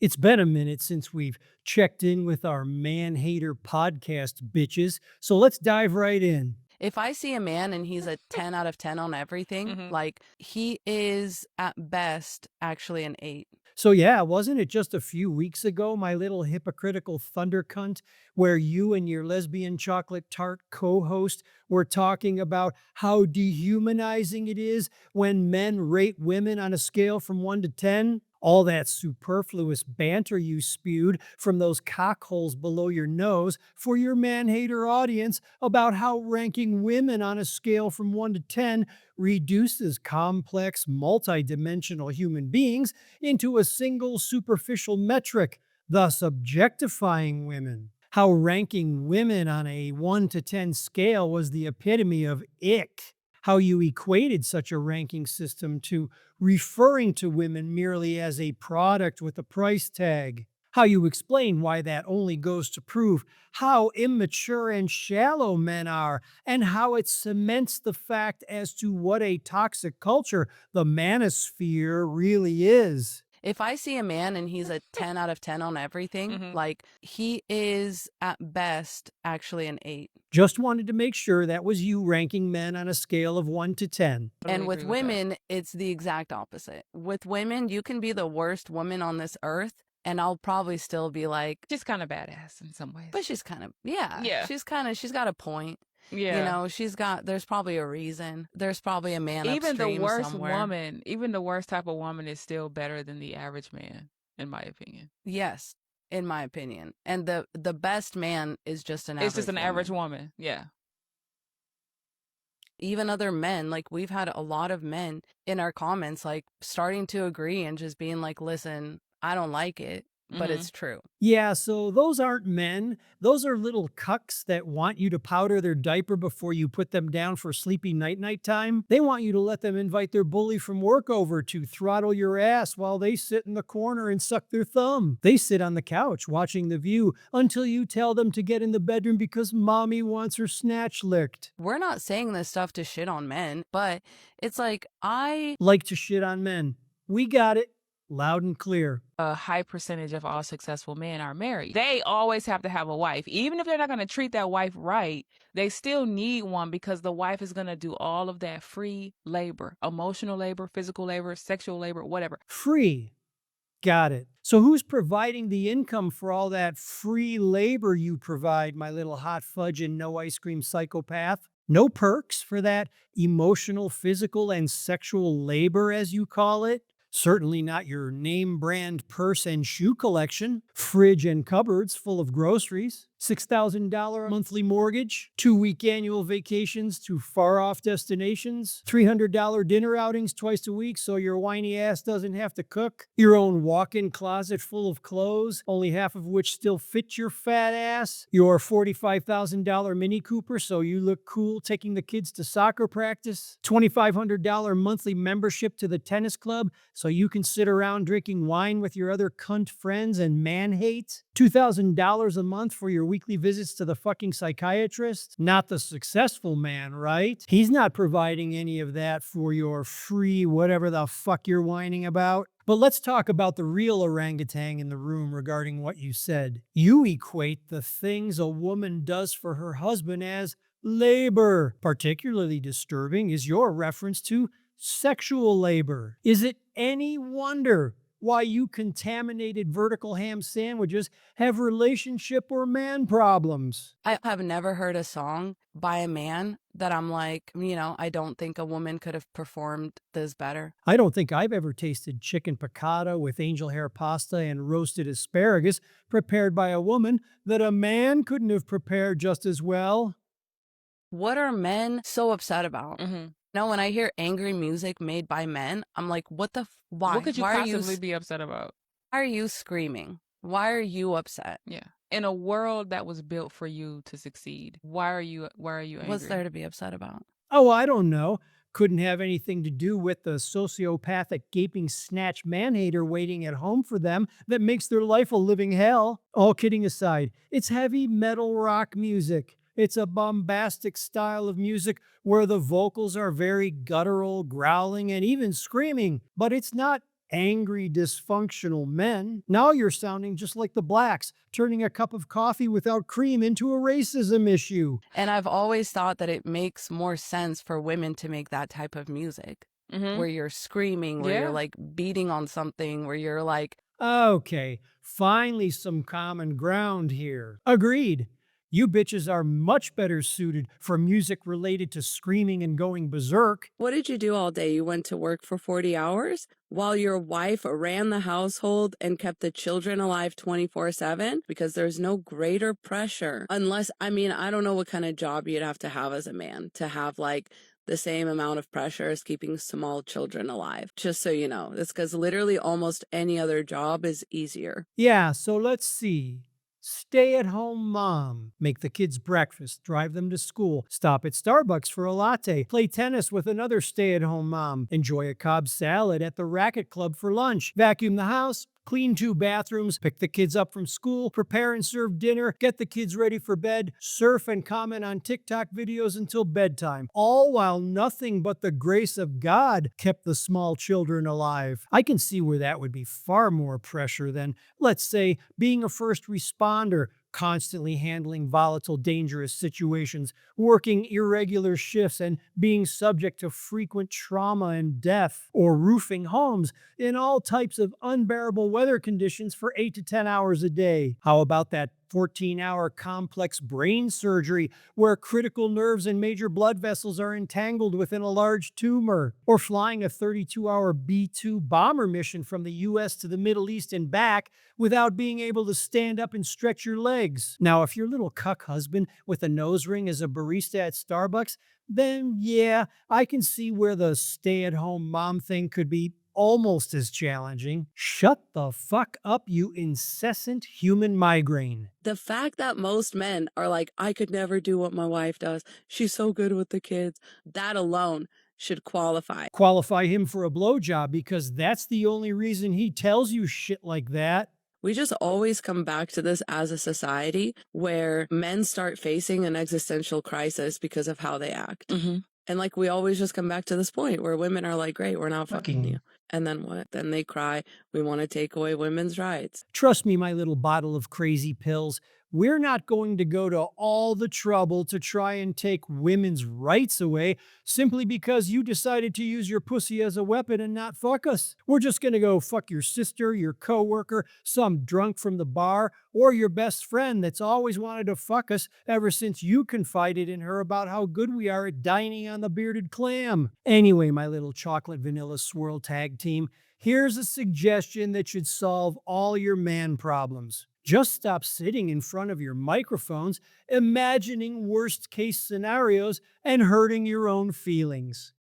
It's been a minute since we've checked in with our Man Hater podcast bitches, so let's dive right in. If I see a man and he's a 10 out of 10 on everything, Mhm. like he is at best actually an 8. So, yeah, wasn't it just a few weeks ago, my little hypocritical thunder cunt, where you and your lesbian chocolate tart co host were talking about how dehumanizing it is when men rate women on a scale from 1 to 10? All that superfluous banter you spewed from those cockholes below your nose for your man hater audience about how ranking women on a scale from 1 to 10 reduces complex, multidimensional human beings into a single superficial metric, thus objectifying women. How ranking women on a 1 to 10 scale was the epitome of ick. How you equated such a ranking system to referring to women merely as a product with a price tag. How you explain why that only goes to prove how immature and shallow men are, and how it cements the fact as to what a toxic culture the manosphere really is. If I see a man and he's a 10 out of 10 on everything, Mhm. like he is at best actually an 8. Just wanted to make sure that was you ranking men on a scale of 1 to 10. Totally And with agree with that. women, it's the exact opposite. With women, you can be the worst woman on this earth, and I'll probably still be like, She's kind of badass in some ways. but she's kind of, yeah, Yeah. she's got a point. Yeah. There's probably a reason. There's probably a man Even the upstream worst somewhere. woman, even the worst type of woman is still better than the average man, in my opinion. Yes, in my opinion. And the best man is just an It's average just an woman. average woman. Yeah. Even other men, like we've had a lot of men in our comments, like starting to agree and just being like, listen, I don't like it, but Mhm. it's true. Yeah, so those aren't men. Those are little cucks that want you to powder their diaper before you put them down for sleepy night time. They want you to let them invite their bully from work over to throttle your ass while they sit in the corner and suck their thumb. They sit on the couch watching The View until you tell them to get in the bedroom because mommy wants her snatch licked. We're not saying this stuff to shit on men, but it's like Like to shit on men. We got it. Loud and clear. A high percentage of all successful men are married. They always have to have a wife. Even if they're not going to treat that wife right, they still need one because the wife is going to do all of that free labor, emotional labor, physical labor, sexual labor, whatever. Free. Got it. So who's providing the income for all that free labor you provide, my little hot fudge and no ice cream psychopath? No perks for that emotional, physical, and sexual labor, as you call it? Certainly not your name brand purse and shoe collection, fridge and cupboards full of groceries, $6,000 monthly mortgage, 2-week annual vacations to far off destinations, $300 dinner outings twice a week so your whiny ass doesn't have to cook, your own walk in closet full of clothes, only half of which still fit your fat ass, your $45,000 Mini Cooper so you look cool taking the kids to soccer practice, $2,500 monthly membership to the tennis club so you can sit around drinking wine with your other cunt friends and man hate, $2,000 a month for your weekly visits to the fucking psychiatrist. Not the successful man, right? He's not providing any of that for your free whatever the fuck you're whining about. But let's talk about the real orangutan in the room regarding what you said. You equate the things a woman does for her husband as labor. Particularly disturbing is your reference to sexual labor. Is it any wonder why you contaminated vertical ham sandwiches have relationship or man problems? I have never heard a song by a man that I'm like, I don't think a woman could have performed this better. I don't think I've ever tasted chicken piccata with angel hair pasta and roasted asparagus prepared by a woman that a man couldn't have prepared just as well. What are men so upset about? Mhm. When I hear angry music made by men, I'm like, why? What could you Why possibly be upset about? why are you screaming? Why are you upset? Yeah. In a world that was built for you to succeed, why are you angry? What's there to be upset about? Oh, I don't know. Couldn't have anything to do with the sociopathic gaping snatch man-hater waiting at home for them that makes their life a living hell. All kidding aside, it's heavy metal rock music. It's a bombastic style of music where the vocals are very guttural, growling, and even screaming. But it's not angry, dysfunctional men. Now you're sounding just like the blacks, turning a cup of coffee without cream into a racism issue. And I've always thought that it makes more sense for women to make that type of music Mm-hmm. where you're screaming, where you're Yeah. like beating on something, where you're like, Okay, finally some common ground here. Agreed. You bitches are much better suited for music related to screaming and going berserk. what did you do all day? You went to work for 40 hours while your wife ran the household and kept the children alive 24/7? Because there's no greater pressure. Unless, I mean, I don't know what kind of job you'd have to have as a man to have like the same amount of pressure as keeping small children alive. Just so you know, it's because literally almost any other job is easier. Yeah, so let's see. Stay at home mom. Make the kids breakfast, drive them to school, stop at Starbucks for a latte, play tennis with another stay at home mom, enjoy a Cobb salad at the racket club for lunch, vacuum the house, clean 2 bathrooms, pick the kids up from school, prepare and serve dinner, get the kids ready for bed, surf and comment on TikTok videos until bedtime, all while nothing but the grace of God kept the small children alive. I can see where that would be far more pressure than, let's say, being a first responder, constantly handling volatile, dangerous situations, working irregular shifts, and being subject to frequent trauma and death, or roofing homes in all types of unbearable weather conditions for 8 to 10 hours a day. How about that 14-hour complex brain surgery where critical nerves and major blood vessels are entangled within a large tumor? Or flying a 32-hour B-2 bomber mission from the US to the Middle East and back without being able to stand up and stretch your legs? Now, if your little cuck husband with a nose ring is a barista at Starbucks, then yeah, I can see where the stay-at-home mom thing could be almost as challenging. Shut the fuck up, you incessant human migraine. The fact that most men are like, I could never do what my wife does. She's so good with the kids. That alone should qualify him for a blowjob because that's the only reason he tells you shit like that. We just always come back to this as a society where men start facing an existential crisis because of how they act. Mm-hmm. And like we always just come back to this point where women are like, great, we're not fucking you. And then what? Then they cry, we want to take away women's rights. Trust me, my little bottle of crazy pills. We're not going to go to all the trouble to try and take women's rights away simply because you decided to use your pussy as a weapon and not fuck us. We're just going to go fuck your sister, your coworker, some drunk from the bar, or your best friend that's always wanted to fuck us ever since you confided in her about how good we are at dining on the bearded clam. Anyway, my little chocolate vanilla swirl tag team, here's a suggestion that should solve all your man problems. Just stop sitting in front of your microphones, imagining worst case scenarios and hurting your own feelings.